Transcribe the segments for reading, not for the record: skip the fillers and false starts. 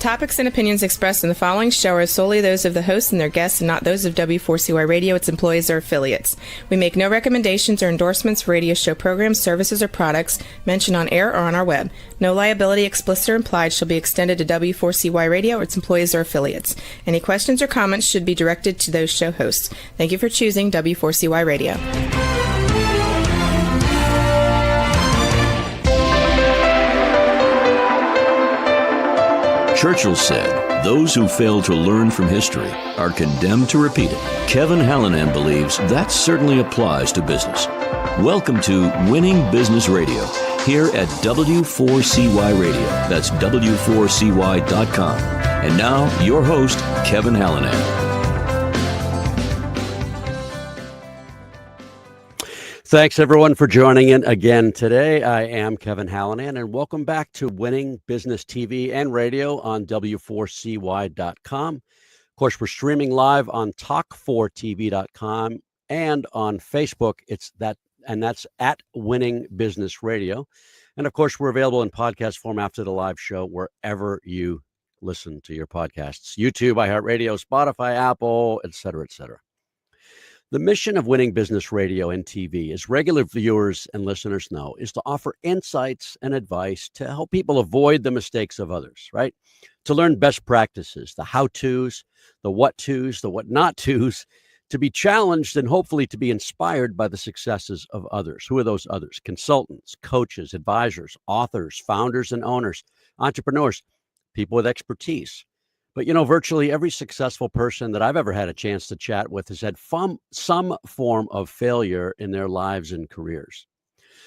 topics and opinions expressed in the following show are solely those of the hosts and their guests and not those of W4CY Radio, its employees, or affiliates. We make no recommendations or endorsements for radio show programs, services, or products mentioned on air or on our web. No liability, explicit or implied, shall be extended to W4CY Radio or its employees or affiliates. Any questions or comments should be directed to those show hosts. Thank you for choosing W4CY Radio. Churchill said, "Those who fail to learn from history are condemned to repeat it." Kevin Hallinan believes that certainly applies to business. Welcome to Winning Business Radio, here at W4CY Radio. That's W4CY.com. And now, your host, Kevin Hallinan. Thanks, everyone, for joining in again today. I am Kevin Hallinan, and welcome back to Winning Business TV and Radio on W4CY.com. Of course, we're streaming live on Talk4TV.com and on Facebook. That's at Winning Business Radio. And of course, we're available in podcast form after the live show wherever you listen to your podcasts: YouTube, iHeartRadio, Spotify, Apple, etc., etc. The mission of Winning Business Radio and TV, as regular viewers and listeners know, is to offer insights and advice to help people avoid the mistakes of others, right? To learn best practices, the how-tos, the what-tos, the what-not-tos, to be challenged and hopefully to be inspired by the successes of others. Who are those others? Consultants, coaches, advisors, authors, founders and owners, entrepreneurs, people with expertise. But, virtually every successful person that I've ever had a chance to chat with has had some form of failure in their lives and careers.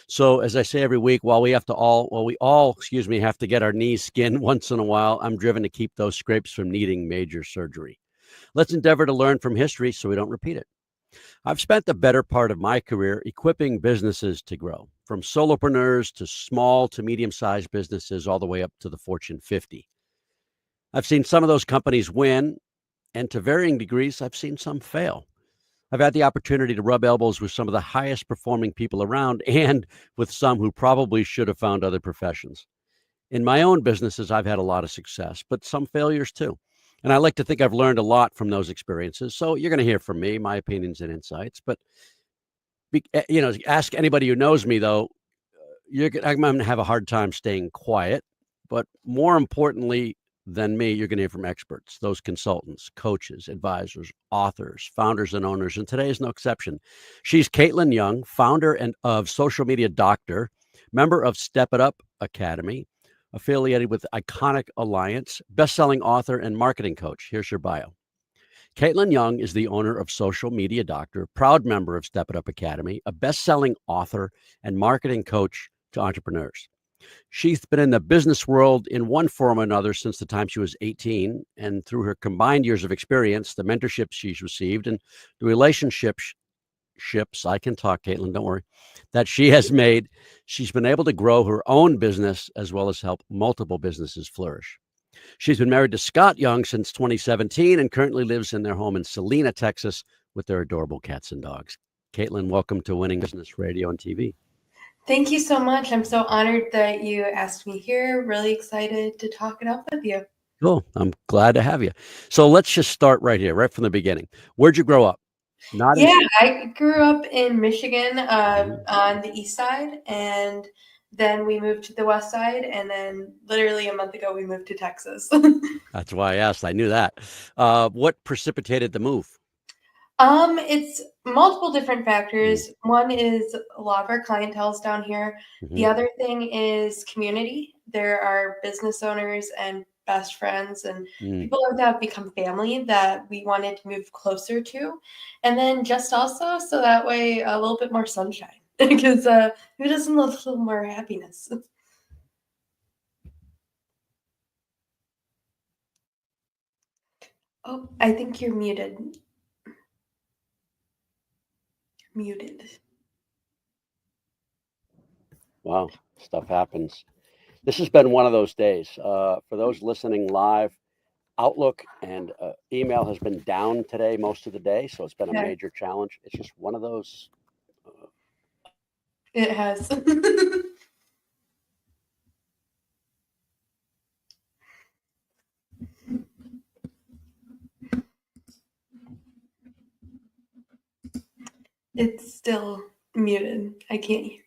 So, as I say every week, while we all have to get our knees skinned once in a while, I'm driven to keep those scrapes from needing major surgery. Let's endeavor to learn from history so we don't repeat it. I've spent the better part of my career equipping businesses to grow, from solopreneurs to small to medium-sized businesses, all the way up to the Fortune 50. I've seen some of those companies win, and to varying degrees, I've seen some fail. I've had the opportunity to rub elbows with some of the highest performing people around and with some who probably should have found other professions. In my own businesses, I've had a lot of success, but some failures too. And I like to think I've learned a lot from those experiences. So you're going to hear from me, my opinions and insights. But, ask anybody who knows me, though, I'm going to have a hard time staying quiet. But more importantly than me, you're going to hear from experts, those consultants, coaches, advisors, authors, founders, and owners. And today is no exception. She's Kaitlyn Young, founder of Social Media Doctor, member of Step It Up Academy, affiliated with Iconic Alliance, best-selling author and marketing coach. Here's your bio. Kaitlyn Young is the owner of Social Media Doctor, proud member of Step It Up Academy, a best-selling author and marketing coach to entrepreneurs. She's been in the business world in one form or another since the time she was 18, and through her combined years of experience, the mentorship she's received, and the relationships, I can talk, Kaitlyn, don't worry, that she has made, she's been able to grow her own business as well as help multiple businesses flourish. She's been married to Scott Young since 2017 and currently lives in their home in Salina, Texas, with their adorable cats and dogs. Kaitlyn, welcome to Winning Business Radio and TV. Thank you so much. I'm so honored that you asked me here. Really excited to talk it up with you. Cool. I'm glad to have you. So let's just start right here, right from the beginning. Where'd you grow up? I grew up in Michigan on the east side, and then we moved to the west side, and then literally a month ago we moved to Texas. That's why I asked. I knew that. What precipitated the move? It's multiple different factors. One is a lot of our clientele's down here. Mm-hmm. The other thing is community. There are business owners and best friends and people that have become family that we wanted to move closer to. And then just also so that way a little bit more sunshine because who doesn't love a little more happiness? Oh, I think you're muted. Wow, stuff happens. This has been one of those days. For those listening live, Outlook and email has been down today most of the day, so it's been a major challenge. It's just one of those. It has. It's still muted. I can't hear.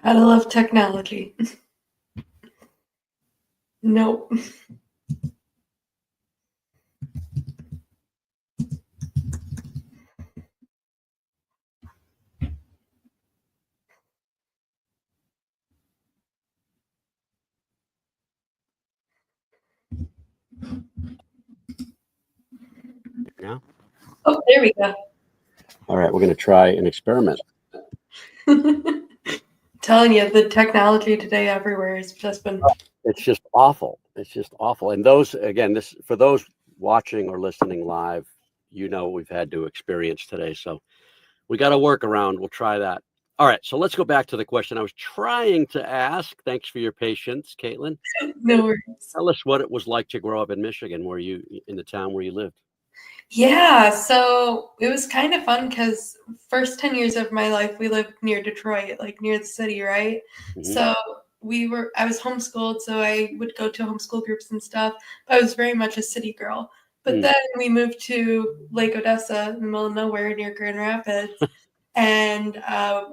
Gotta love technology. Nope. Yeah. Oh, there we go. All right, we're going to try an experiment. Telling you, the technology today everywhere has just been. It's just awful. It's just awful. And those, again, this for those watching or listening live, what we've had to experience today. So we got to work around. We'll try that. All right. So let's go back to the question I was trying to ask. Thanks for your patience, Kaitlyn. No worries. Tell us what it was like to grow up in Michigan, in the town where you lived. Yeah, so it was kind of fun because first 10 years of my life we lived near Detroit, like near the city, right? Mhm. So I was homeschooled, so I would go to homeschool groups and stuff. But I was very much a city girl. But then we moved to Lake Odessa in the middle of nowhere near Grand Rapids. And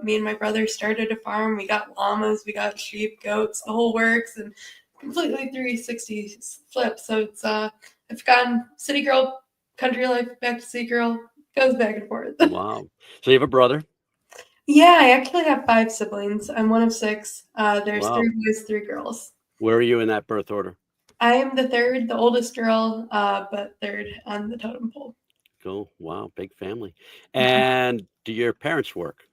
me and my brother started a farm. We got llamas, we got sheep, goats, the whole works, and completely 360 flip. So it's I've gone city girl, country life, back to city girl, goes back and forth. Wow. So you have a brother? Yeah, I actually have 5 siblings. I'm one of 6. There's Wow. 3 boys, 3 girls. Where are you in that birth order? I am the third, the oldest girl, but third on the totem pole. Cool. Wow. Big family. And do your parents work?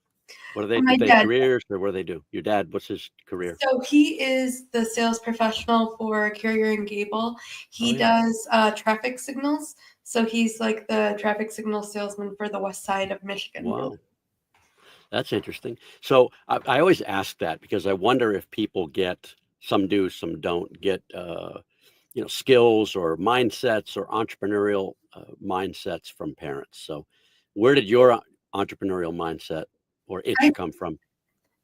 What do they My do? They dad. careers or what do they do? Your dad, what's his career? So he is the sales professional for Carrier and Gable. He yeah. does traffic signals. So he's like the traffic signal salesman for the west side of Michigan. Wow. That's interesting. So I always ask that because I wonder if people some do, some don't get, skills or mindsets or entrepreneurial mindsets from parents. So where did your entrepreneurial mindset or itch come from?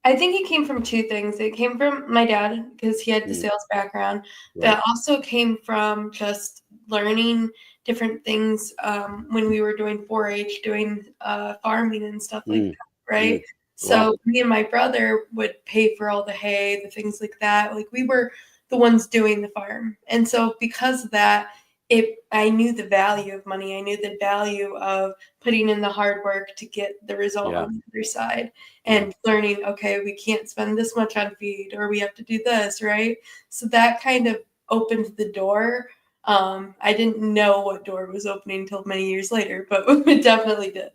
I think it came from 2 things. It came from my dad because he had the sales background, but Right. it also came from just learning different things when we were doing 4-H, doing farming and stuff like that, right? Wow. So me and my brother would pay for all the hay, the things like that. Like we were the ones doing the farm. And so because of that, I knew the value of money. I knew the value of putting in the hard work to get the result on the other side. And learning, okay, we can't spend this much on feed or we have to do this, right? So that kind of opened the door. I didn't know what door was opening until many years later, but it definitely did.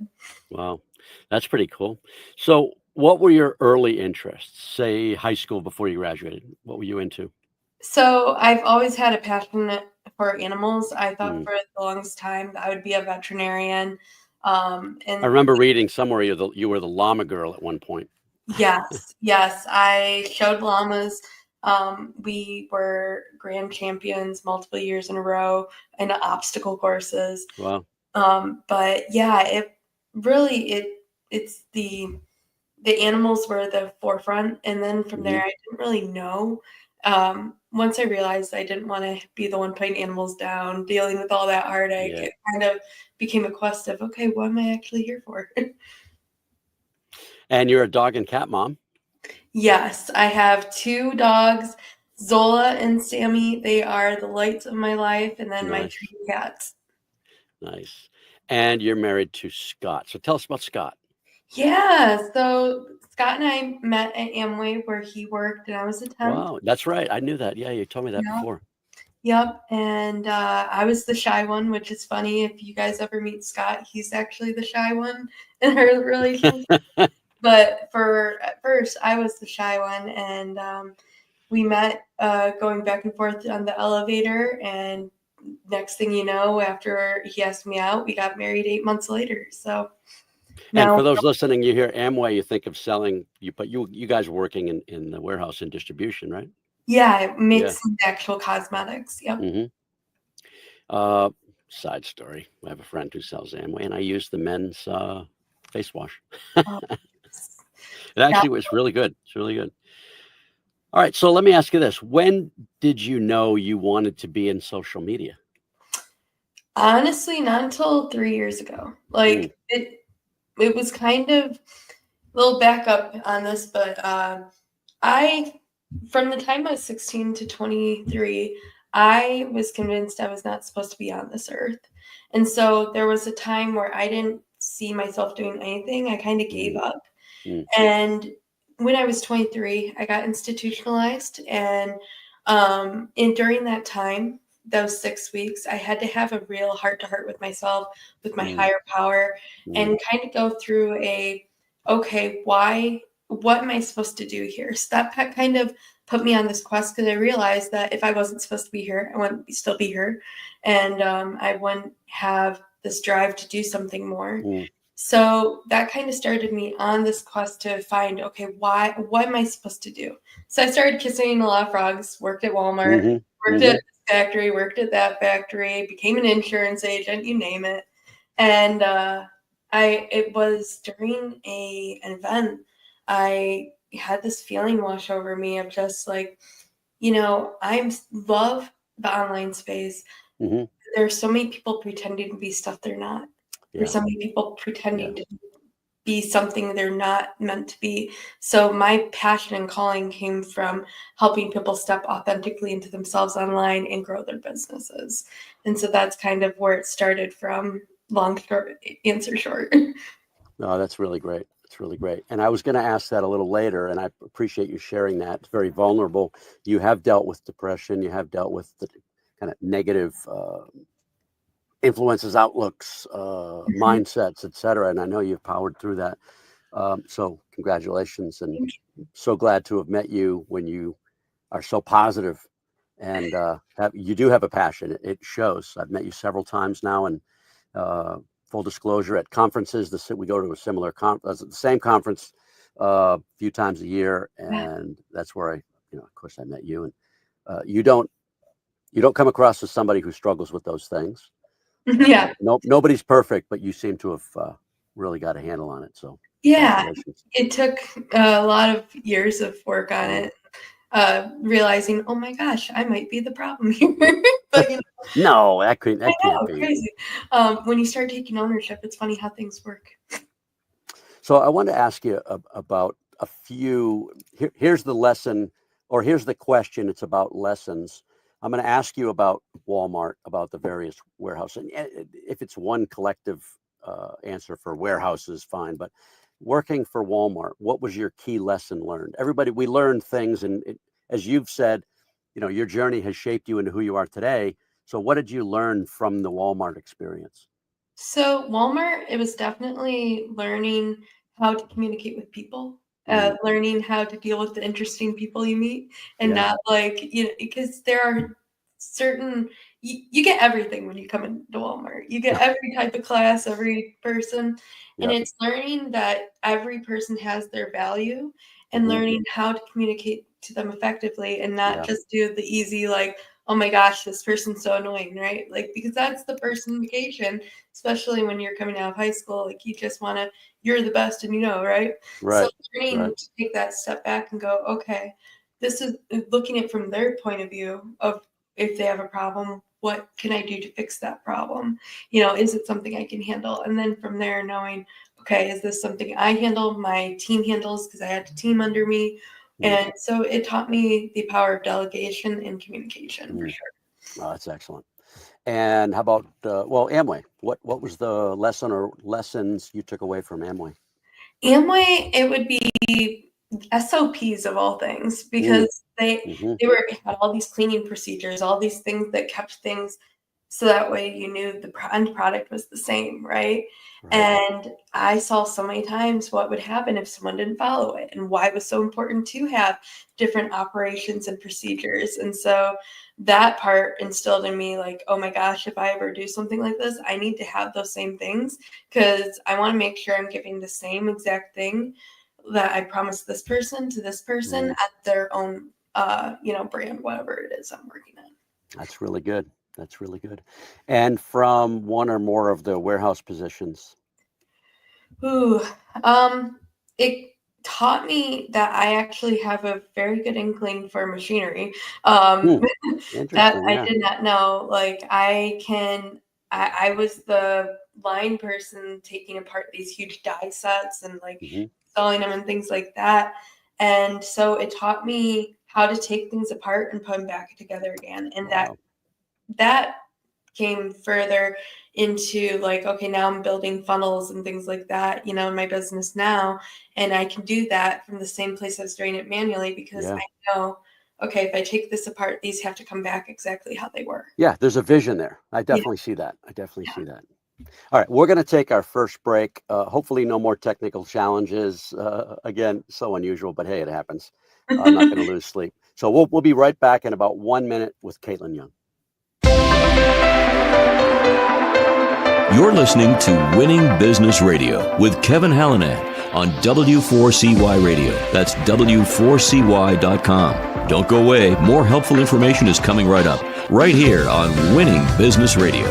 Wow. That's pretty cool. So what were your early interests, say high school before you graduated? What were you into? So I've always had a passion for animals. I thought Mm. for the longest time that I would be a veterinarian. I And remember reading somewhere you were the llama girl at one point. yes, I showed llamas. We were grand champions multiple years in a row in obstacle courses. Wow. But yeah, it's the animals were the forefront, and then from there, I didn't really know. Once I realized I didn't want to be the one putting animals down, dealing with all that heartache, Yeah. it kind of became a quest of, okay, what am I actually here for? And you're a dog and cat mom. Yes, I have 2 dogs, Zola and Sammy. They are the lights of my life, and then my Nice. 3 cats. Nice. And you're married to Scott. So tell us about Scott. Yeah, so Scott and I met at Amway where he worked, and I was a temp. Wow. That's right. I knew that. Yeah, you told me that Yeah. before. Yep, and I was the shy one, which is funny. If you guys ever meet Scott, he's actually the shy one in our relationship. But at first, I was the shy one, and we met going back and forth on the elevator, and next thing you know, after he asked me out, we got married 8 months later. So And now, for those listening, you hear Amway, you think of selling, but you guys are working in the warehouse and distribution, right? yeah, it Yeah. makes actual cosmetics. Yep. Side story. I have a friend who sells Amway, and I use the men's face wash. Oh, It actually was really good. It's really good. All right. So let me ask you this. When did you know you wanted to be in social media? honestly, not until 3 years ago. Like it was kind of a little backup on this, but I, from the time I was 16 to 23, I was convinced I was not supposed to be on this earth. And so there was a time where I didn't see myself doing anything. I kind of gave up. And when I was 23, I got institutionalized. And during that time, those 6 weeks, I had to have a real heart to heart with myself, with my higher power, and kind of go through okay, what am I supposed to do here? So that kind of put me on this quest, because I realized that if I wasn't supposed to be here, I wouldn't still be here. And I wouldn't have this drive to do something more. So that kind of started me on this quest to find, okay, what am I supposed to do? So I started kissing a lot of frogs, worked at Walmart, worked at this factory, worked at that factory, became an insurance agent, you name it. And it was during an event, I had this feeling wash over me of just like, I love the online space. There's so many people pretending to be stuff they're not. There's so many people pretending to be something they're not meant to be. So my passion and calling came from helping people step authentically into themselves online and grow their businesses. And so that's kind of where it started from. Long short answer short. No, that's really great. It's really great. And I was going to ask that a little later, and I appreciate you sharing that. It's very vulnerable. You have dealt with depression. You have dealt with the kind of negative influences, outlooks, mindsets, et cetera. And I know you've powered through that. So congratulations, and so glad to have met you when you are so positive, and you do have a passion. It shows. I've met you several times now, and full disclosure, at conferences, we go to a similar the same conference a few times a year, and that's where of course, I met you. And you don't come across as somebody who struggles with those things. Yeah. Nobody's perfect, but you seem to have really got a handle on it. So yeah, it took a lot of years of work on it. Realizing, oh my gosh, I might be the problem here. But no, that can't be crazy. When you start taking ownership, it's funny how things work. So I wanted to ask you about a few. Here's the lesson, or here's the question. It's about lessons. I'm going to ask you about Walmart, about the various warehouses. And if it's one collective answer for warehouses, fine. But working for Walmart, what was your key lesson learned? We learned things, and as you've said, your journey has shaped you into who you are today. So what did you learn from the Walmart experience? So Walmart, it was definitely learning how to communicate with people, learning how to deal with the interesting people you meet, and not because there are certain, you get everything when you come into Walmart. You get every type of class, every person, and it's learning that every person has their value, and learning how to communicate to them effectively, and not just do the easy, like, oh my gosh, this person's so annoying, right? Like, because that's the personification, especially when you're coming out of high school. Like, you just want to, you're the best, and right? So learning to take that step back and go, okay, this is looking at it from their point of view of, if they have a problem, what can I do to fix that problem? Is it something I can handle? And then from there, knowing, okay, is this something I handle, my team handles, because I had a team under me. And so it taught me the power of delegation and communication, for sure. Oh, that's excellent. And how about, Amway? What was the lesson or lessons you took away from Amway? Amway, it would be SOPs of all things, because they had all these cleaning procedures, all these things that kept things So that way you knew the end product was the same, right? And I saw so many times what would happen if someone didn't follow it, and why it was so important to have different operations and procedures. And so that part instilled in me, like, oh my gosh, if I ever do something like this, I need to have those same things, because I want to make sure I'm giving the same exact thing that I promised this person to this person at their own, brand, whatever it is I'm working on. That's really good. That's really good. And from one or more of the warehouse positions? Ooh, it taught me that I actually have a very good inkling for machinery. That Interesting. I Yeah. did not know. Like, I was the line person taking apart these huge die sets and like selling them and things like that. And so it taught me how to take things apart and put them back together again. And Wow. that came further into, like, okay, now I'm building funnels and things like that, in my business now. And I can do that from the same place I was doing it manually, because I know, okay, if I take this apart, these have to come back exactly how they were. Yeah, there's a vision there. I definitely see that. See that. All right, we're going to take our first break. Hopefully no more technical challenges. Again, so unusual, but hey, it happens. I'm not going to lose sleep. So we'll be right back in about 1 minute with Kaitlyn Young. You're listening to Winning Business Radio with Kevin Hallinan on W4CY Radio. That's W4CY.com. Don't go away. More helpful information is coming right up, right here on Winning Business Radio.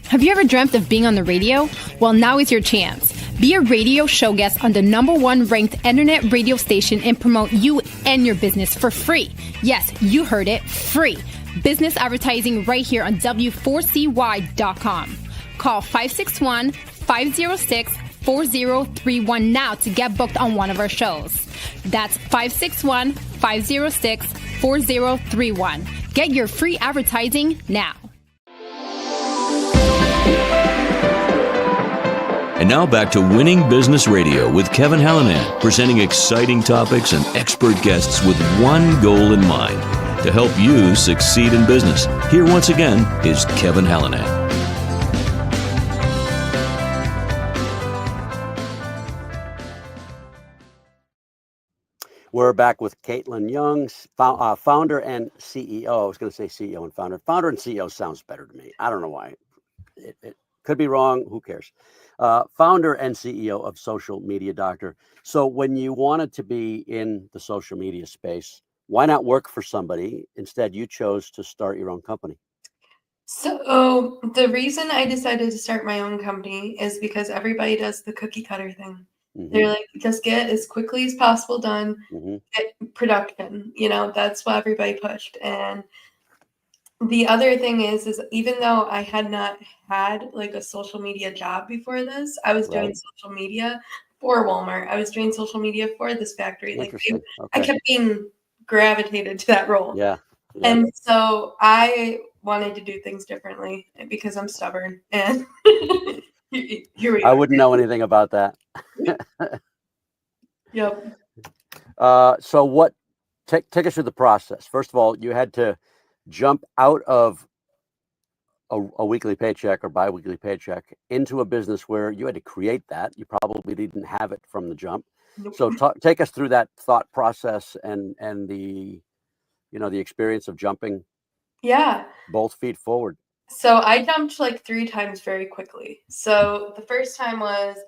Have you ever dreamt of being on the radio? Well, now is your chance. Be a radio show guest on the #1 ranked internet radio station and promote you and your business for free. Yes, you heard it, free. Business advertising right here on W4CY.com. Call 561-506-4031 now to get booked on one of our shows. That's 561-506-4031. Get your free advertising now. And now back to Winning Business Radio with Kevin Hallinan, presenting exciting topics and expert guests with one goal in mind: to help you succeed in business. Here once again is Kevin Hallinan. We're back with Kaitlyn Young, founder and CEO. I was going to say CEO and founder. Founder and CEO sounds better to me. I don't know why. It could be wrong. Who cares? Founder and CEO of Social Media Doctor. So when you wanted to be in the social media space, why not work for somebody? Instead, you chose to start your own company. So the reason I decided to start my own company is because everybody does the cookie cutter thing. They're like, just get as quickly as possible done, get production. That's what everybody pushed. And the other thing is even though I had not had like a social media job before this, I was doing social media for Walmart. I was doing social media for this factory. Like, I kept being gravitated to that role. Yeah. And so I wanted to do things differently because I'm stubborn. And here we I are. wouldn't know anything about that. Yep. So take us through the process. First of all, you had to jump out of a weekly paycheck or bi-weekly paycheck into a business where you had to create that. You probably didn't have it from the jump. Nope. So take us through that thought process and the the experience of jumping both feet forward. So I jumped like 3 times very quickly. So the first time was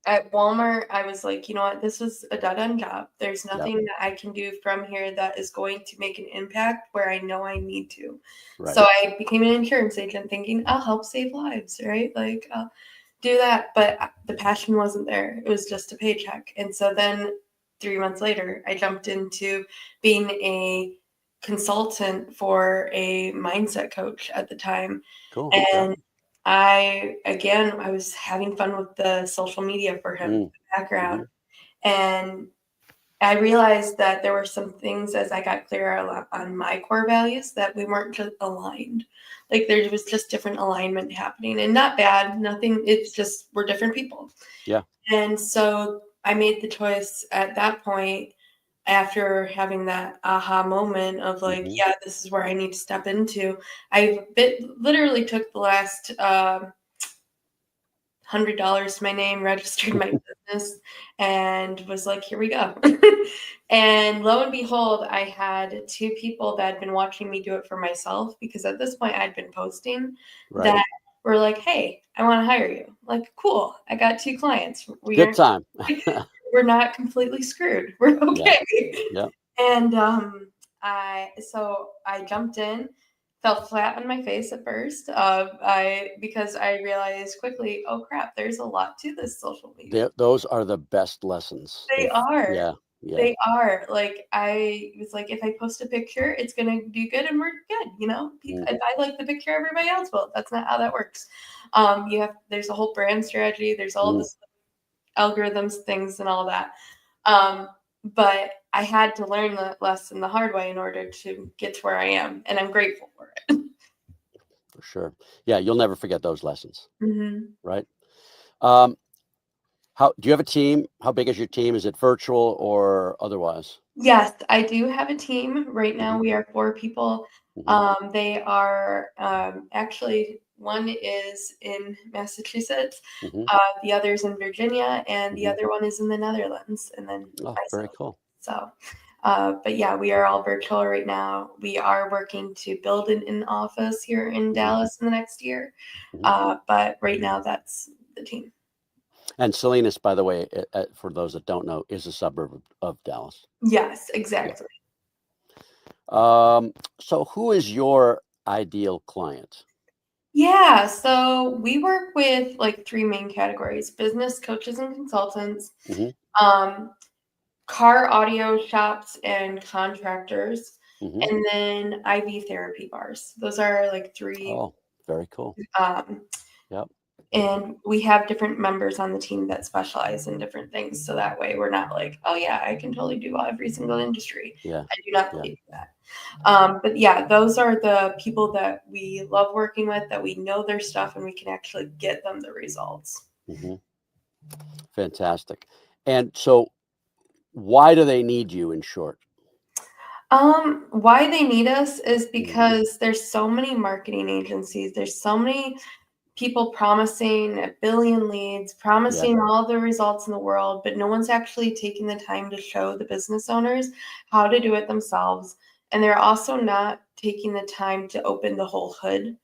at Walmart. I was like, you know what, this is a dead-end job. There's nothing that I can do from here that is going to make an impact where I know I need to. So I became an insurance agent thinking I'll help save lives, right? Like, I'll do that. But the passion wasn't there. It was just a paycheck. And so then 3 months later, I jumped into being a consultant for a mindset coach at the time. Cool. And I was having fun with the social media for him, background. And I realized that there were some things, as I got clearer on my core values, that we weren't just aligned. Like, there was just different alignment happening, and not bad, nothing. It's just, we're different people. Yeah. And so I made the choice at that point after having that aha moment of like, Mhm. yeah, this is where I need to step into, literally took the last $100 to my name, registered my business, and was like, here we go. And lo and behold, I had two people that had been watching me do it for myself, because at this point I'd been posting, Right. that were like, hey, I want to hire you. Like, cool. I got two clients. Good time. We're not completely screwed. We're Yeah. okay. Yeah. And I jumped in, fell flat on my face at first. Because I realized quickly, oh crap, there's a lot to this social media. Those are the best lessons. They are. Yeah. Yeah. They are. Like, I was like, if I post a picture, it's gonna do good and we're good. Mm. If I like the picture, everybody else will. That's not how that works. There's a whole brand strategy. There's all this algorithms, things, and all that. But I had to learn the lesson the hard way in order to get to where I am, and I'm grateful for it. For sure. Yeah, you'll never forget those lessons, Mm-hmm. right? How do you have a team? How big is your team? Is it virtual or otherwise? Yes, I do have a team. Right now, we are 4 people. Mhm. They are actually, one is in Massachusetts, Mhm. the other's in Virginia, and the Mhm. other one is in the Netherlands, and then Oh, very myself. cool. So, but yeah, we are all virtual right now. We are working to build an office here in Mhm. Dallas in the next year. Mhm. But right now, that's the team. And Salinas, by the way, for those that don't know, is a suburb of Dallas. Yes, Yeah. exactly. So who is your ideal client? Yeah, so we work with like 3 main categories: business coaches and consultants, Mhm. um, car audio shops and contractors, Mhm. and then IV therapy bars. Those are like 3. Oh, very cool. Um, Yep. and we have different members on the team that specialize in different things. So that way we're not like, oh yeah, I can totally do every single industry. Yeah. I do not Yeah. believe that. But yeah, those are the people that we love working with, that we know their stuff and we can actually get them the results. Mhm. Fantastic. And so why do they need you, in short? Why they need us is Mm. because there's so many marketing agencies. There's so many people promising a billion leads, Yeah. promising all the results in the world, but no one's actually taking the time to show the business owners how to do it themselves. And they're also not taking the time to open the whole hood.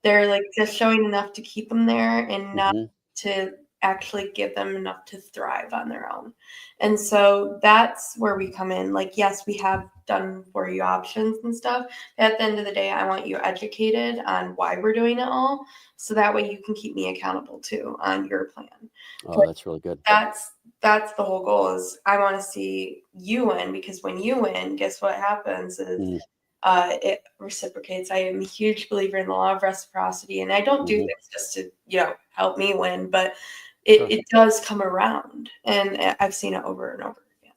They're like just showing enough to keep them there and not Mhm. to actually give them enough to thrive on their own. And so that's where we come in. Like, yes, we have done for you options and stuff. But at the end of the day, I want you educated on why we're doing it all. So that way you can keep me accountable too on your plan. Oh, that's really good. That's the whole goal, is I want to see you win, because when you win, guess what happens is Mm. it reciprocates. I am a huge believer in the law of reciprocity, and I don't do Mhm. things just to help me win, but Sure. it does come around, and I've seen it over and over again.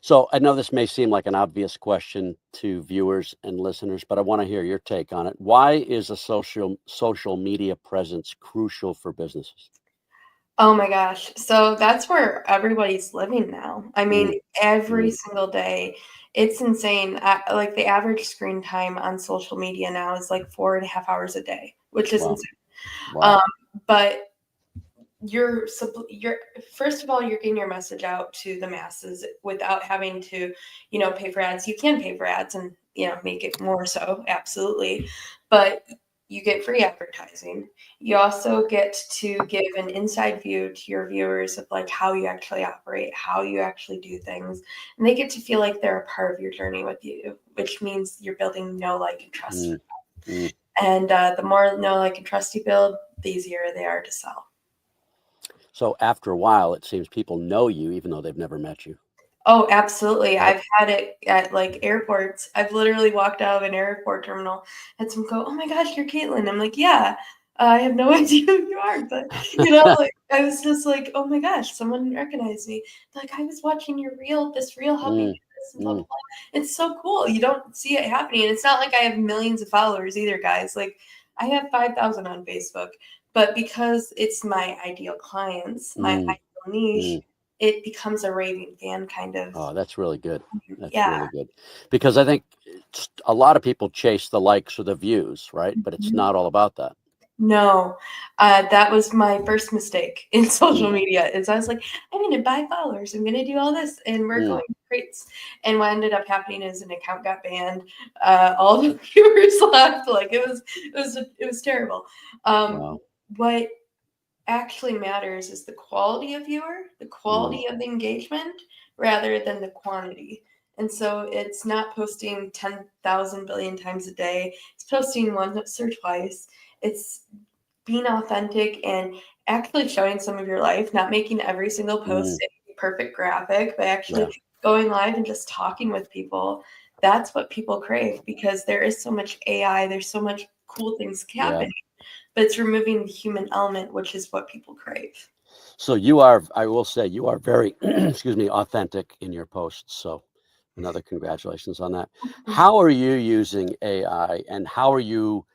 So I know this may seem like an obvious question to viewers and listeners, but I want to hear your take on it. Why is a social media presence crucial for businesses? Oh my gosh. So that's where everybody's living now. I Mm. mean, every Mm. single day, it's insane. Like, the average screen time on social media now is like 4.5 hours a day, which is Wow. insane. Wow. Um, but you're first of all, you're getting your message out to the masses without having to pay for ads. You can pay for ads and make it more so, absolutely, but you get free advertising. You also get to give an inside view to your viewers of like how you actually operate, how you actually do things, and they get to feel like they're a part of your journey with you, which means you're building know, like, and trust Mm. with them. Mm. And the more know, like, and trust you build, the easier they are to sell. So after a while, it seems people know you even though they've never met you. Oh, absolutely. Right? I've had it at like airports. I've literally walked out of an airport terminal, had someone go, "Oh my gosh, you're Kaitlyn." I'm like, "Yeah, I have no idea who you are," but like, I was just like, "Oh my gosh, someone recognized me." Like, I was watching your this reel help me do Mm. this and blah blah Mm. blah. It's so cool. You don't see it happening, and it's not like I have millions of followers either, guys. Like, I have 5,000 on Facebook, but because it's my ideal clients, my Mm. ideal niche, Mm. it becomes a raving fan kind of. Oh, that's really good. That's Yeah. really good. Because I think a lot of people chase the likes or the views, right? But it's not all about that. No, that was my first mistake in social media. Is I was like, I'm going to buy followers. I'm going to do all this, and we're going great. And what ended up happening is an account got banned. All the viewers left. Like it was terrible. Wow. What actually matters is the quality of viewer, the quality of the engagement, rather than the quantity. And so it's not posting 10,000 billion times a day. It's posting once or twice. It's being authentic and actually showing some of your life, not making every single post a perfect graphic, but actually going live and just talking with people. That's what people crave, because there is so much AI, there's so much cool things happening, but it's removing the human element, which is what people crave. So you are, I will say, you are very, excuse me, authentic in your posts. So another congratulations on that. How are you using AI, and how are you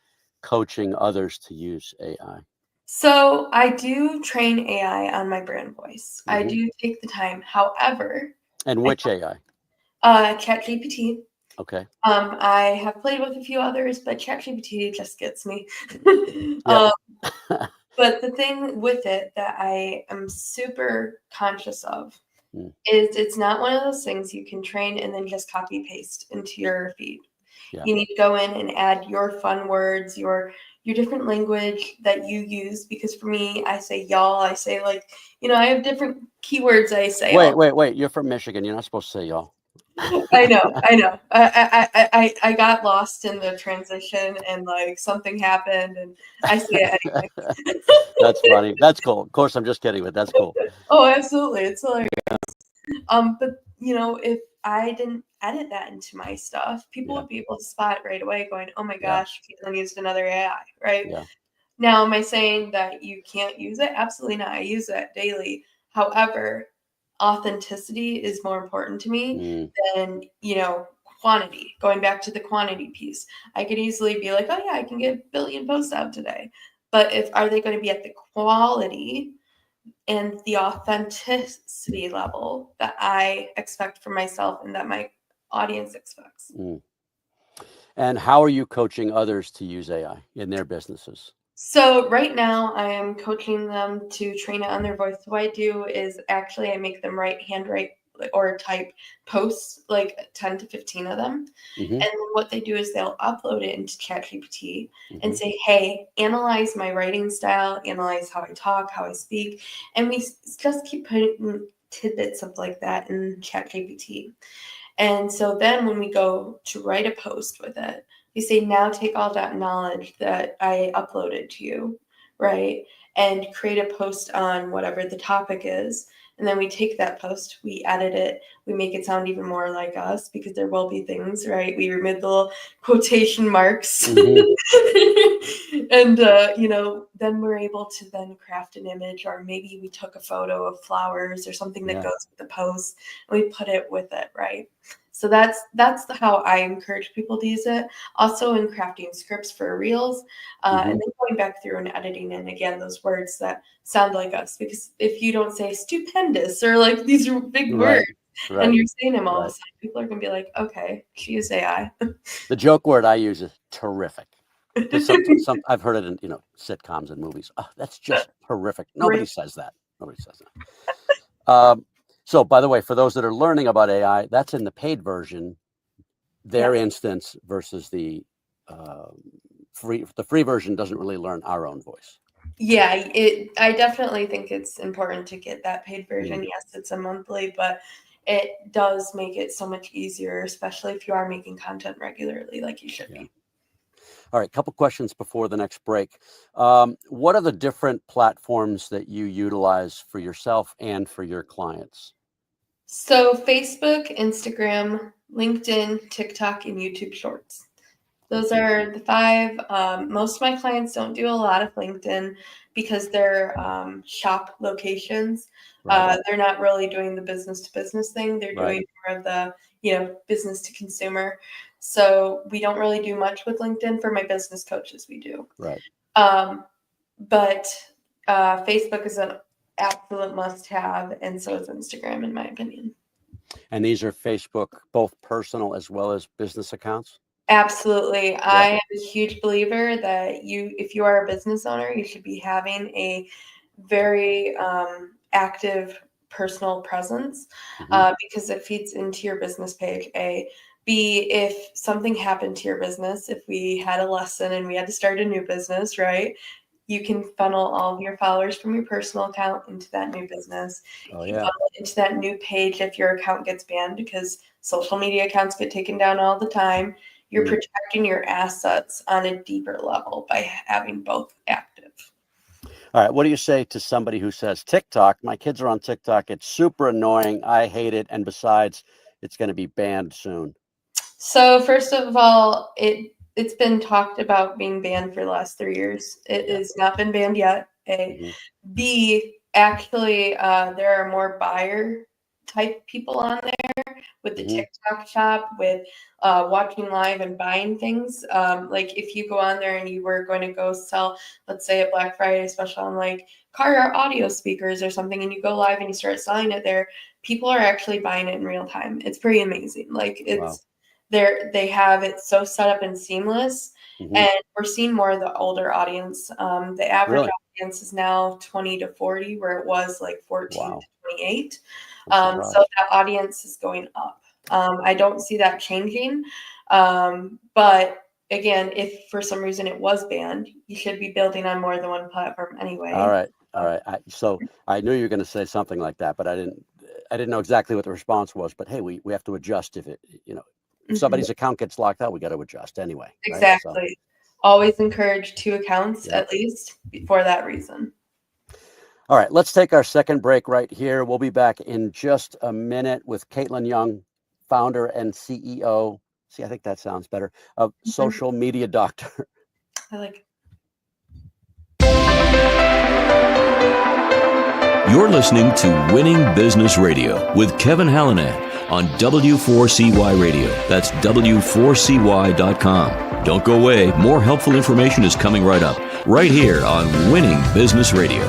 coaching others to use AI? So I do train AI on my brand voice. I do take the time. However, and which AI? ChatGPT. Okay. I have played with a few others, but ChatGPT just gets me. But the thing with it that I am super conscious of is it's not one of those things you can train and then just copy paste into your feed. You need to go in and add your fun words, your different language that you use. Because for me, I say y'all, I say like, I have different keywords I say. Wait. You're from Michigan. You're not supposed to say y'all. I know. I got lost in the transition, and like something happened, and I say it anyway. That's funny. That's cool. Of course, I'm just kidding, but that's cool. Oh, absolutely. It's hilarious. But if I didn't edit that into my stuff, people would be able to spot right away going, oh my gosh, Kaitlyn used another AI, right? Yeah. Now, am I saying that you can't use it? Absolutely not. I use it daily. However, authenticity is more important to me than, quantity. Going back to the quantity piece, I could easily be like, oh yeah, I can get a billion posts out today. But are they going to be at the quality and the authenticity level that I expect from myself and that my audience expects? And how are you coaching others to use AI in their businesses? So right now I am coaching them to train it on their voice. What I do is actually I make them handwrite or type posts, like 10 to 15 of them. And then what they do is they'll upload it into ChatGPT and say, hey, analyze my writing style, analyze how I talk, how I speak. And we just keep putting tidbits of like that in ChatGPT. And so then when we go to write a post with it, we say, now take all that knowledge that I uploaded to you, right? And create a post on whatever the topic is. And then we take that post, we edit it, we make it sound even more like us, because there will be things, right? We remove the little quotation marks. And, then we're able to then craft an image, or maybe we took a photo of flowers or something that goes with the post, and we put it with it, right? So that's how I encourage people to use it. Also in crafting scripts for reels, and then going back through and editing in again those words that sound like us. Because if you don't say stupendous or like these are big words, and you're saying them all of a sudden, people are gonna be like, okay, she used AI. The joke word I use is terrific. I've heard it in sitcoms and movies. Oh, that's just horrific. Nobody says that. So, by the way, for those that are learning about AI, that's in the paid version, their instance versus the free. The free version doesn't really learn our own voice. Yeah, I definitely think it's important to get that paid version. Yes, it's a monthly, but it does make it so much easier, especially if you are making content regularly, like you should be. All right, a couple questions before the next break. What are the different platforms that you utilize for yourself and for your clients? So Facebook, Instagram, LinkedIn, TikTok, and YouTube Shorts. Those are the 5. Most of my clients don't do a lot of LinkedIn because they're shop locations. They're not really doing the business to business thing. They're doing more of the business to consumer. So we don't really do much with LinkedIn. For my business coaches, we do. Right. But Facebook is an absolute must-have, and so is Instagram, in my opinion. And these are Facebook, both personal as well as business accounts? Absolutely. Yeah. I am a huge believer that if you are a business owner, you should be having a very active personal presence, because it feeds into your business page. A. B, if something happened to your business, if we had a lesson and we had to start a new business, right? You can funnel all of your followers from your personal account into that new business. You can funnel it into that new page if your account gets banned, because social media accounts get taken down all the time. You're protecting your assets on a deeper level by having both active. All right. What do you say to somebody who says, TikTok, my kids are on TikTok, it's super annoying, I hate it, and besides, it's going to be banned soon? So first of all, it's been talked about being banned for the last 3 years. It has not been banned yet. A. B, actually, there are more buyer type people on there with the TikTok shop, with watching live and buying things. Like if you go on there and you were going to go sell, let's say a Black Friday special on like car audio speakers or something, and you go live and you start selling it there, people are actually buying it in real time. It's pretty amazing. Like it's they have it so set up and seamless, and we're seeing more of the older audience. The average audience is now 20 to 40, where it was like 14 to 28. So that audience is going up. I don't see that changing. But again, if for some reason it was banned, you should be building on more than one platform anyway. All right. So I knew you were going to say something like that, but I didn't know exactly what the response was. But hey, we have to adjust if if somebody's account gets locked out, we got to adjust anyway. Exactly. Right? So, always encourage 2 accounts at least for that reason. All right, let's take our second break right here. We'll be back in just a minute with Kaitlyn Young, founder and CEO. See, I think that sounds better, of Social Media Doctor. I like it. You're listening to Winning Business Radio with Kevin Hallinan on W4CY Radio. That's W4CY.com. Don't go away. More helpful information is coming right up, right here on Winning Business Radio.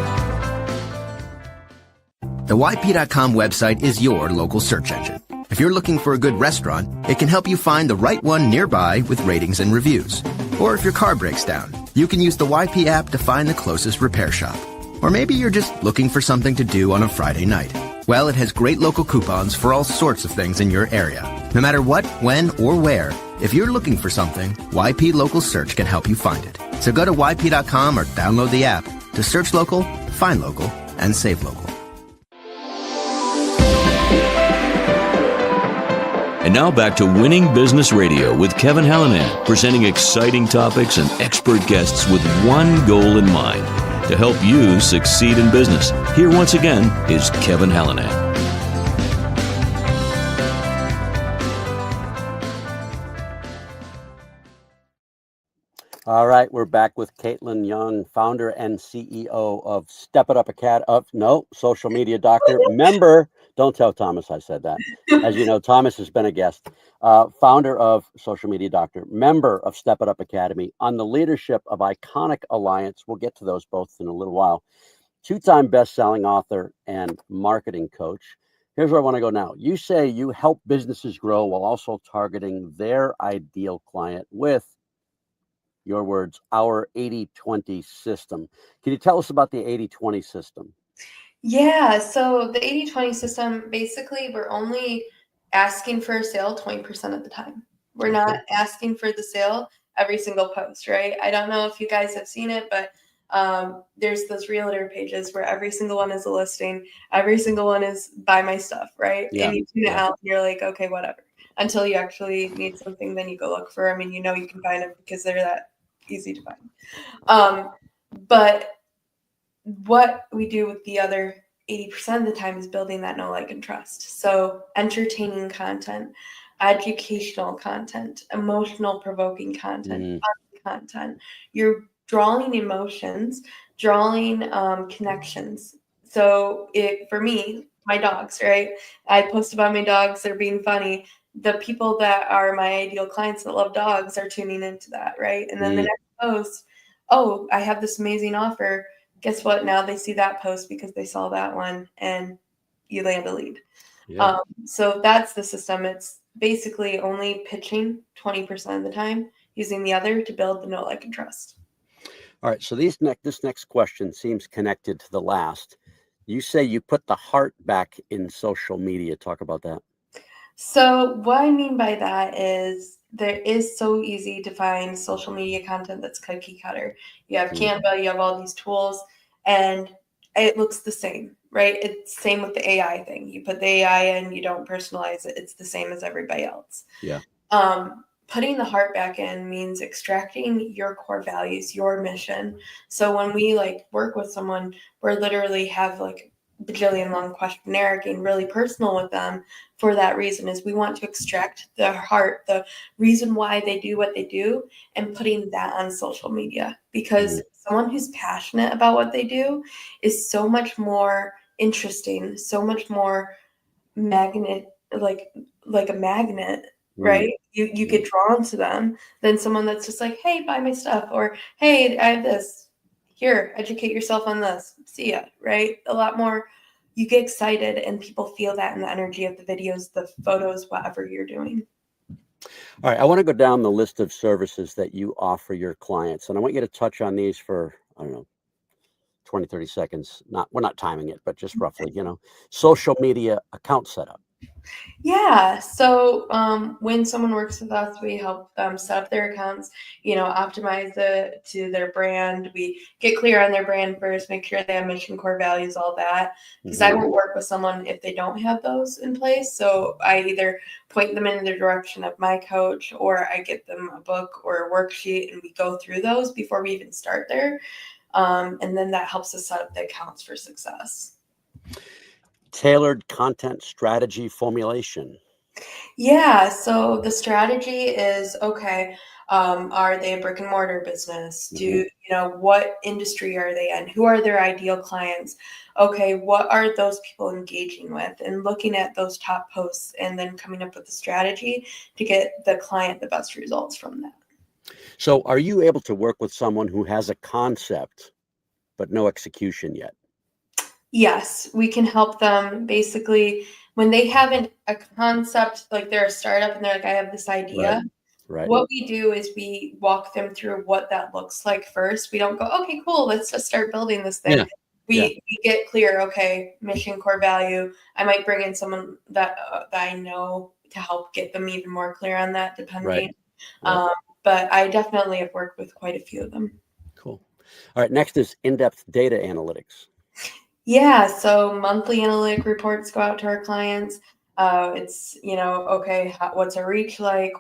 The YP.com website is your local search engine. If you're looking for a good restaurant, it can help you find the right one nearby with ratings and reviews. Or if your car breaks down, you can use the YP app to find the closest repair shop. Or maybe you're just looking for something to do on a Friday night. Well, it has great local coupons for all sorts of things in your area. No matter what, when, or where, if you're looking for something, YP Local Search can help you find it. So go to YP.com or download the app to search local, find local, and save local. And now back to Winning Business Radio with Kevin Hallinan, presenting exciting topics and expert guests with one goal in mind: to help you succeed in business. Here once again is Kevin Hallinan. All right, we're back with Kaitlyn Young, founder and CEO of Step It Up Academy. Social Media Doctor, member. Don't tell Thomas I said that. As you know, Thomas has been a guest. Founder of Social Media Doctor, member of Step It Up Academy, on the leadership of Iconic Alliance. We'll get to those both in a little while. 2-time best-selling author and marketing coach. Here's where I want to go now. You say you help businesses grow while also targeting their ideal client with, your words, our 80-20 system. Can you tell us about the 80-20 system? Yeah, so the 80-20 system, basically, we're only asking for a sale 20% of the time. We're not asking for the sale every single post, right? I don't know if you guys have seen it, but there's those realtor pages where every single one is a listing. Every single one is buy my stuff, right? Yeah. And you tune it out and you're like, okay, whatever. Until you actually need something, then you go look for them and you know you can find them because they're that easy to find. But what we do with the other 80% of the time is building that know, like, and trust. So entertaining content, educational content, emotional provoking content, fun content. You're drawing emotions, drawing connections. So for me, my dogs, right? I post about my dogs. They're being funny. The people that are my ideal clients that love dogs are tuning into that, right? And then the next post, oh, I have this amazing offer. guess what? Now they see that post because they saw that one, and you land a lead. Yeah. So that's the system. It's basically only pitching 20% of the time, using the other to build the know, like, and trust. All right. So this next question seems connected to the last. You say you put the heart back in social media. Talk about that. So what I mean by that is there is so easy to find social media content that's cookie cutter. You have Canva, you have all these tools, and it looks the same, right? It's same with the AI thing. You put the AI in, you don't personalize it. It's the same as everybody else. Yeah. Putting the heart back in means extracting your core values, your mission. So when we like work with someone, we're literally have like bajillion long questionnaire, getting really personal with them for that reason is we want to extract the heart, the reason why they do what they do, and putting that on social media, because someone who's passionate about what they do is so much more interesting, so much more magnet, like a magnet, right? You get drawn to them than someone that's just like, hey, buy my stuff, or hey, I have this. Here, educate yourself on this. See ya, right? A lot more. You get excited, and people feel that in the energy of the videos, the photos, whatever you're doing. All right. I want to go down the list of services that you offer your clients, and I want you to touch on these for, I don't know, 20, 30 seconds. We're not timing it, but just roughly, social media account setup. Yeah. So when someone works with us, we help them set up their accounts, optimize it to their brand. We get clear on their brand first, make sure they have mission, core values, all that. Because I won't work with someone if they don't have those in place. So I either point them in the direction of my coach, or I get them a book or a worksheet, and we go through those before we even start there. And then that helps us set up the accounts for success. Tailored content strategy formulation. Yeah, so the strategy is, okay, are they a brick and mortar business? What industry are they in? Who are their ideal clients? Okay, what are those people engaging with? And looking at those top posts and then coming up with a strategy to get the client the best results from that. So are you able to work with someone who has a concept but no execution yet? Yes, we can help them basically when they have a concept, like they're a startup and they're like, I have this idea. Right. What we do is we walk them through what that looks like first. We don't go, okay, cool, let's just start building this thing. Yeah. We get clear, okay, mission, core value. I might bring in someone that I know to help get them even more clear on that, depending. Right. But I definitely have worked with quite a few of them. Cool. All right, next is in-depth data analytics. Yeah, so monthly analytic reports go out to our clients. It's, okay, what's our reach like?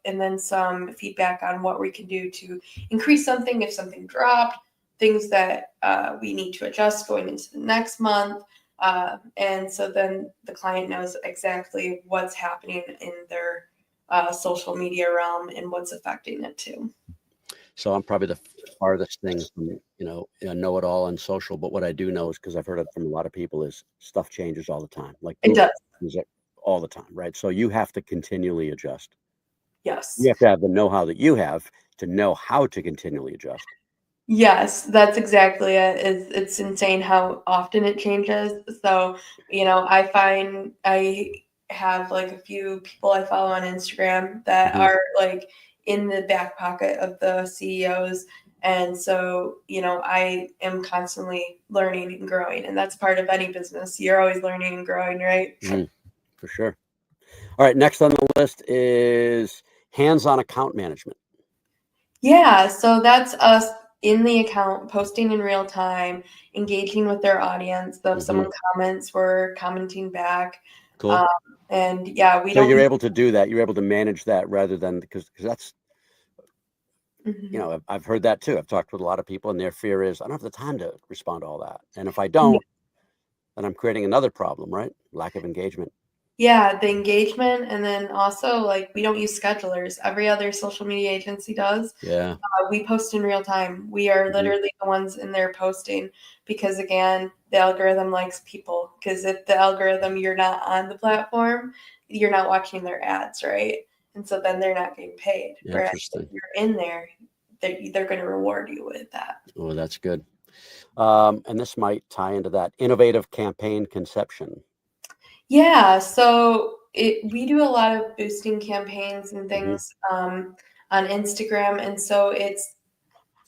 And then some feedback on what we can do to increase something if something dropped, things that we need to adjust going into the next month. And so then the client knows exactly what's happening in their social media realm and what's affecting it too. So I'm probably the farthest thing from, a know-it-all on social, but what I do know is, because I've heard it from a lot of people, is stuff changes all the time. Like it does. All the time, right? So you have to continually adjust. Yes. You have to have the know-how that you have to know how to continually adjust. Yes, that's exactly it. It's insane how often it changes. So, I find I have like a few people I follow on Instagram that are like in the back pocket of the CEOs. And so, I am constantly learning and growing. And that's part of any business. You're always learning and growing, right? For sure. All right, next on the list is hands-on account management. Yeah, so that's us in the account, posting in real time, engaging with their audience. So if someone comments, we're commenting back. Cool. And yeah, So you're able to do that. You're able to manage that rather than, because that's, I've heard that too. I've talked with a lot of people, and their fear is, I don't have the time to respond to all that. And if I don't, then I'm creating another problem, right? Lack of engagement. Yeah, the engagement. And then also, like, we don't use schedulers. Every other social media agency does. Yeah. We post in real time. We are literally the ones in there posting because, again, the algorithm likes people. Because if the algorithm, you're not on the platform, you're not watching their ads, right? And so then they're not getting paid. Whereas if you're in there, they're going to reward you with that. Oh, that's good. And this might tie into that innovative campaign conception. Yeah, so we do a lot of boosting campaigns and things on Instagram, and so it's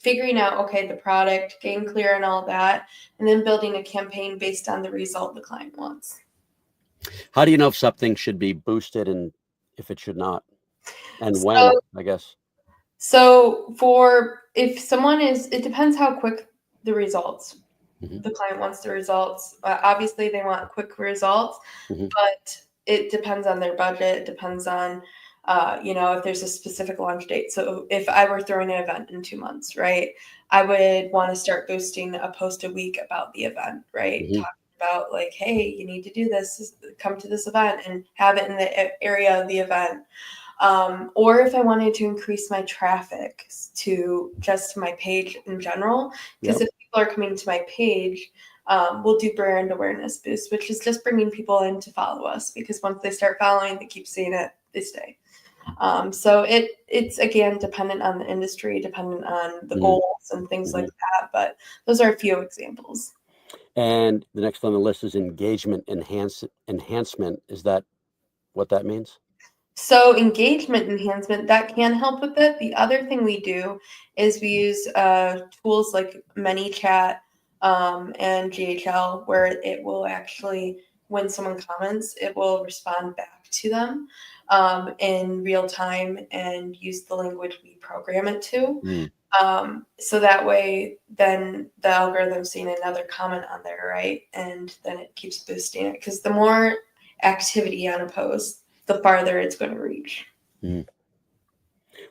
figuring out, okay, the product, getting clear on all that, and then building a campaign based on the result the client wants. How do you know if something should be boosted and if it should not? And So, when, I guess. so if someone it depends how quick the results. The client wants the results. Obviously, they want quick results, but it depends on their budget. It depends on, if there's a specific launch date. So if I were throwing an event in 2 months, right, I would want to start boosting a post a week about the event, right? Talking about like, hey, you need to do this, come to this event and have it in the area of the event. Or if I wanted to increase my traffic to just my page in general, because if people are coming to my page, we'll do brand awareness boost, which is just bringing people in to follow us, because once they start following, they keep seeing it, they stay. So it's again dependent on the industry, dependent on the goals and things like that. But those are a few examples. And the next on the list is engagement enhancement. Is that what that means? So engagement enhancement, that can help with it. The other thing we do is we use tools like ManyChat and GHL, where it will actually, when someone comments, it will respond back to them in real time and use the language we program it to. So that way, then the algorithm's seeing another comment on there, right? And then it keeps boosting it, because the more activity on a post, the farther it's going to reach.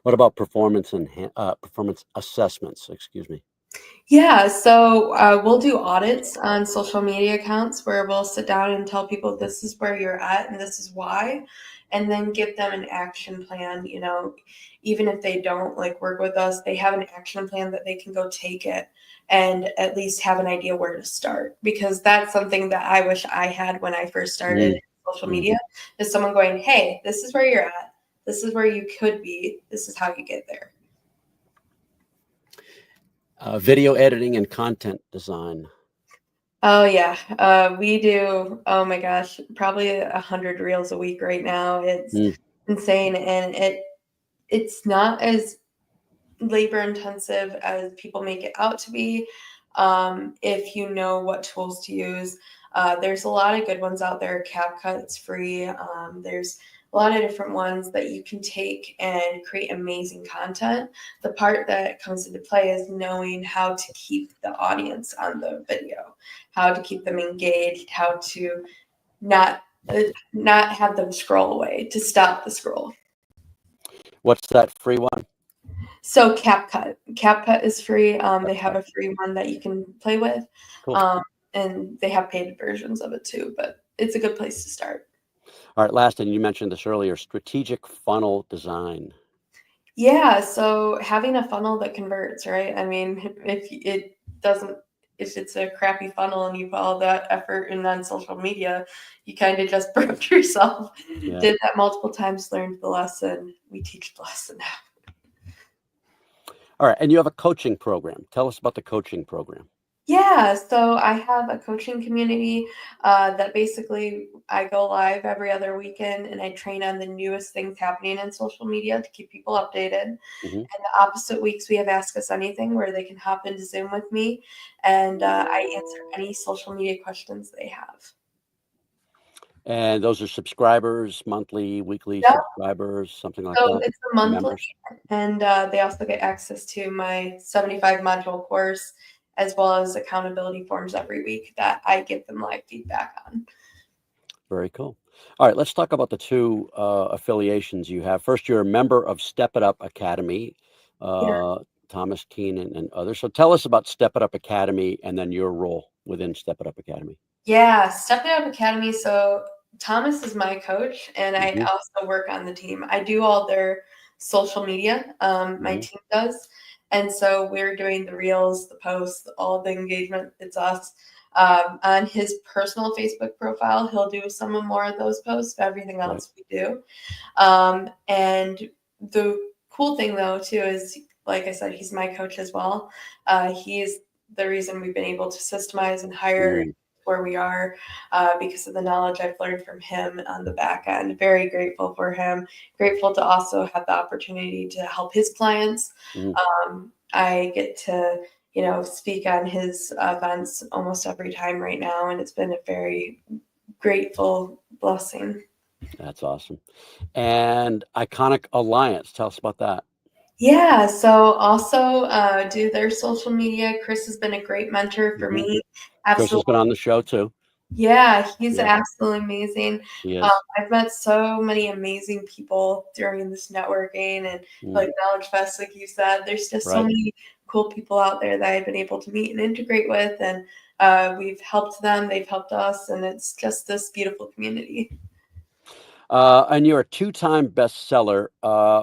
What about performance assessments? Excuse me. Yeah, so we'll do audits on social media accounts where we'll sit down and tell people this is where you're at and this is why, and then give them an action plan. Even if they don't work with us, they have an action plan that they can go take it and at least have an idea where to start, because that's something that I wish I had when I first started social media, is someone going, hey, this is where you're at, this is where you could be, this is how you get there. Video editing and content design. Oh yeah, we do. Oh my gosh, probably 100 reels a week right now. It's insane, and it's not as labor intensive as people make it out to be. If you know what tools to use, there's a lot of good ones out there. CapCut's free. There's a lot of different ones that you can take and create amazing content. The part that comes into play is knowing how to keep the audience on the video, how to keep them engaged, how to not have them scroll away, to stop the scroll. What's that free one? So CapCut is free. They have a free one that you can play with. Cool. And they have paid versions of it too, but it's a good place to start. All right, last, and you mentioned this earlier, strategic funnel design. Yeah, so having a funnel that converts, right? I mean, if it's a crappy funnel and you put all that effort in on social media, you kind of just broke yourself. Yeah. Did that multiple times, learned the lesson. We teach the lesson now. All right, and you have a coaching program. Tell us about the coaching program. Yeah, so I have a coaching community that basically I go live every other weekend and I train on the newest things happening in social media to keep people updated. And the opposite weeks, we have Ask Us Anything, where they can hop into Zoom with me and I answer any social media questions they have. And those are subscribers, monthly, weekly subscribers, something like So that? it's a monthly, members. And they also get access to my 75 module course, as well as accountability forms every week that I give them live feedback on. Very cool. All right, let's talk about the two affiliations you have. First, you're a member of Step It Up Academy, Thomas Keene and others. So tell us about Step It Up Academy and then your role within Step It Up Academy. Yeah, Step It Up Academy. So Thomas is my coach, and I also work on the team. I do all their social media. My team does. And so we're doing the reels, the posts, all the engagement. It's us. On his personal Facebook profile, he'll do some more of those posts, but everything else we do. And the cool thing, though, too, is, like I said, he's my coach as well. He's the reason we've been able to systemize and hire where we are, because of the knowledge I've learned from him on the back end. Very grateful for him. Grateful to also have the opportunity to help his clients. I get to, speak on his events almost every time right now, and it's been a very grateful blessing. That's awesome. And Iconic Alliance, tell us about that. Yeah, so also do their social media. Chris has been a great mentor for me. Absolutely. Chris has been on the show too. Yeah, he's absolutely amazing. He is. I've met so many amazing people during this networking and like Knowledge Fest, like you said. There's just so many cool people out there that I've been able to meet and integrate with, and we've helped them, they've helped us, and it's just this beautiful community. And you're a 2-time bestseller.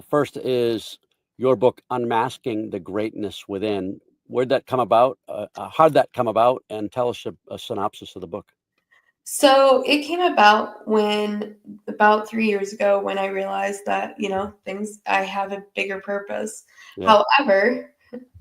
First is your book, Unmasking the Greatness Within. Where'd that come about? How'd that come about? And tell us a synopsis of the book. So it came about about 3 years ago, when I realized that, I have a bigger purpose. Yeah. However,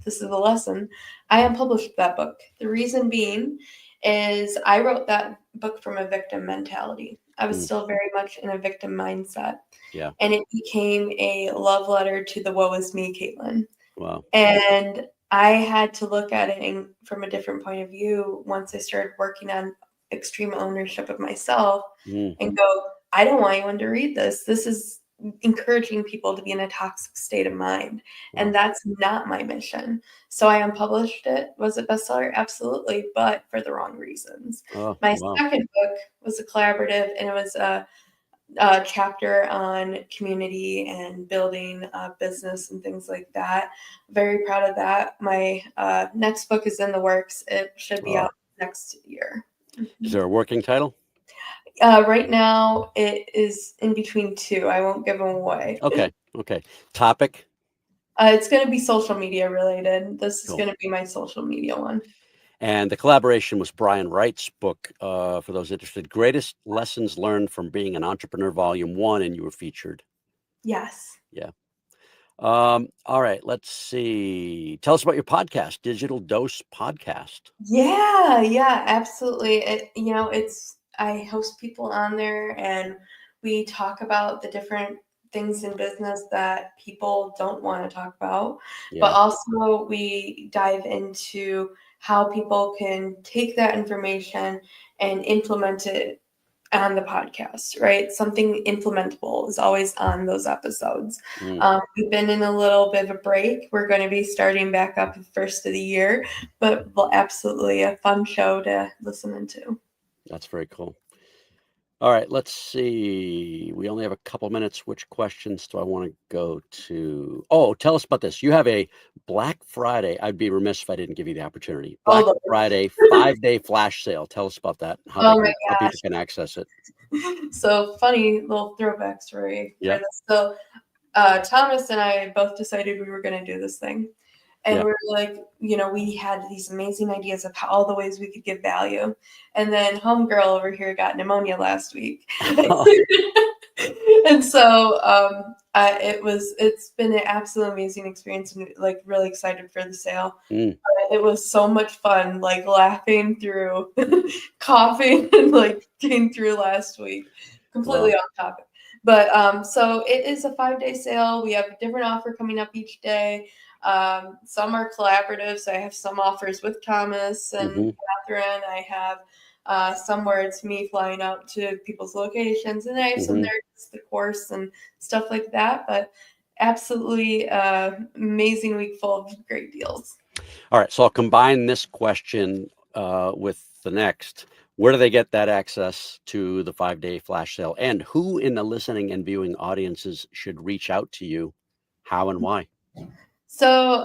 this is the lesson, I unpublished that book. The reason being is I wrote that book from a victim mentality. I was still very much in a victim mindset. Yeah. And it became a love letter to the woe is me, Kaitlyn. Wow. And I had to look at it from a different point of view once I started working on extreme ownership of myself and go, I don't want anyone to read this. This is encouraging people to be in a toxic state of mind. Wow. And that's not my mission. So I unpublished it. Was it bestseller? Absolutely, but for the wrong reasons. My second book was a collaborative, and it was a chapter on community and building a business and things like that. Very proud of that. My next book is in the works. It should be out next year. Is there a working title? Right now, it is in between two. I won't give them away. Okay. Topic? It's going to be social media related. This is going to be my social media one. And the collaboration was Brian Wright's book, for those interested, Greatest Lessons Learned from Being an Entrepreneur, Volume 1, and you were featured. Yes. Yeah. All right. Let's see. Tell us about your podcast, Digital Dose Podcast. Yeah, absolutely. I host people on there, and we talk about the different things in business that people don't want to talk about, but also we dive into how people can take that information and implement it on the podcast, right? Something implementable is always on those episodes. We've been in a little bit of a break. We're going to be starting back up the first of the year, but absolutely a fun show to listen into. That's very cool. All right, let's see. We only have a couple minutes. Which questions do I want to go to? Oh, tell us about this. You have a Black Friday. I'd be remiss if I didn't give you the opportunity. Black Friday 5-day flash sale. Tell us about that. How people can access it. So funny little throwback story for this. So Thomas and I both decided we were going to do this thing. And we're like, we had these amazing ideas of all the ways we could give value. And then homegirl over here got pneumonia last week. And so it's been an absolute amazing experience, and like really excited for the sale. It was so much fun, like laughing through, coughing, and like getting through last week. Completely off topic. But so it is a 5-day sale. We have a different offer coming up each day. Some are collaborative, so I have some offers with Thomas and Catherine. I have some where it's me flying out to people's locations, and I have some there just the course and stuff like that. But absolutely amazing week full of great deals. All right, so I'll combine this question with the next. Where do they get that access to the 5-day flash sale? And who in the listening and viewing audiences should reach out to you? How and why? So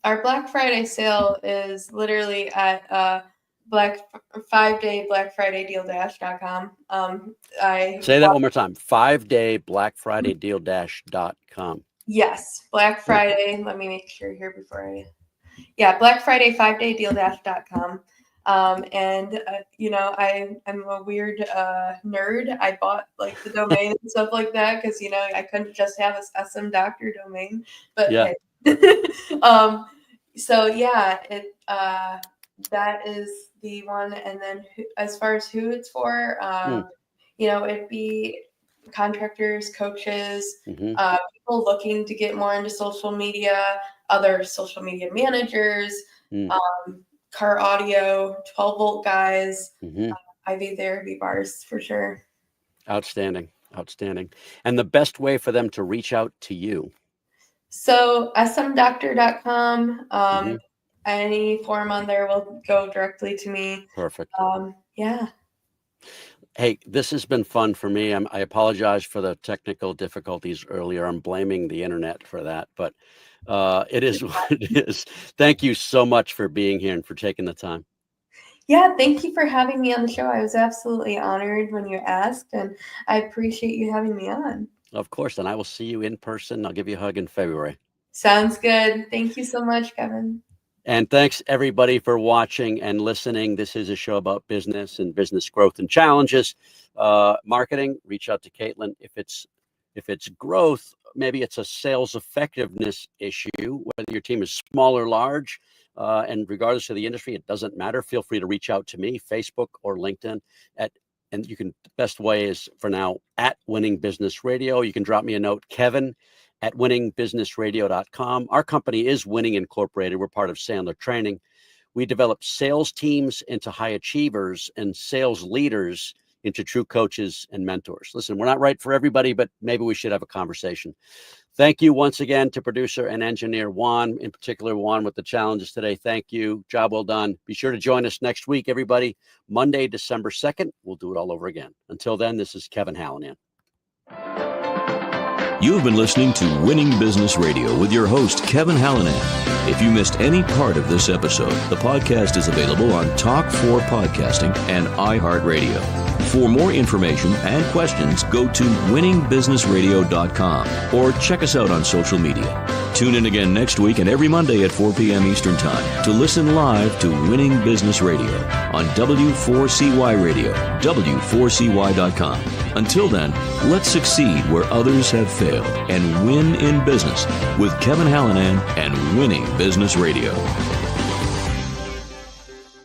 our Black Friday sale is literally at 5-day Black Friday deal-.com. Say that one more time. 5-day Black Friday deal-.com. Yes, Black Friday. Let me make sure here before Black Friday 5-day deal-.com. And I'm a weird nerd. I bought like the domain and stuff like that because I couldn't just have a SM Doctor domain. But hey. So That is the one. And then as far as who it's for, it'd be contractors, coaches, people looking to get more into social media, other social media managers, car audio, 12-volt guys, IV therapy bars for sure. Outstanding. And the best way for them to reach out to you? So smdoctor.com, any form on there will go directly to me. Perfect. Yeah. Hey, this has been fun for me. I apologize for the technical difficulties earlier. I'm blaming the internet for that, but it is what it is. Thank you so much for being here and for taking the time. Yeah, thank you for having me on the show. I was absolutely honored when you asked, and I appreciate you having me on. Of course, and I will see you in person. I'll give you a hug in February. Sounds good. Thank you so much, Kevin. And thanks everybody for watching and listening. This is a show about business and business growth and challenges. Marketing, reach out to Kaitlyn. If it's growth, maybe it's a sales effectiveness issue, whether your team is small or large. And regardless of the industry, it doesn't matter. Feel free to reach out to me, Facebook or LinkedIn and you can, the best way is for now at Winning Business Radio. You can drop me a note, Kevin@winningbusinessradio.com. Our company is Winning Incorporated. We're part of Sandler Training. We develop sales teams into high achievers and sales leaders into true coaches and mentors. Listen, we're not right for everybody, but maybe we should have a conversation. Thank you once again to producer and engineer Juan, in particular Juan with the challenges today. Thank you. Job well done. Be sure to join us next week, everybody. Monday, December 2nd. We'll do it all over again. Until then, this is Kevin Hallinan. You've been listening to Winning Business Radio with your host, Kevin Hallinan. If you missed any part of this episode, the podcast is available on Talk4 Podcasting and iHeartRadio. For more information and questions, go to winningbusinessradio.com or check us out on social media. Tune in again next week and every Monday at 4 p.m. Eastern Time to listen live to Winning Business Radio on W4CY Radio, W4CY.com. Until then, let's succeed where others have failed and win in business with Kevin Hallinan and Winning Business Radio.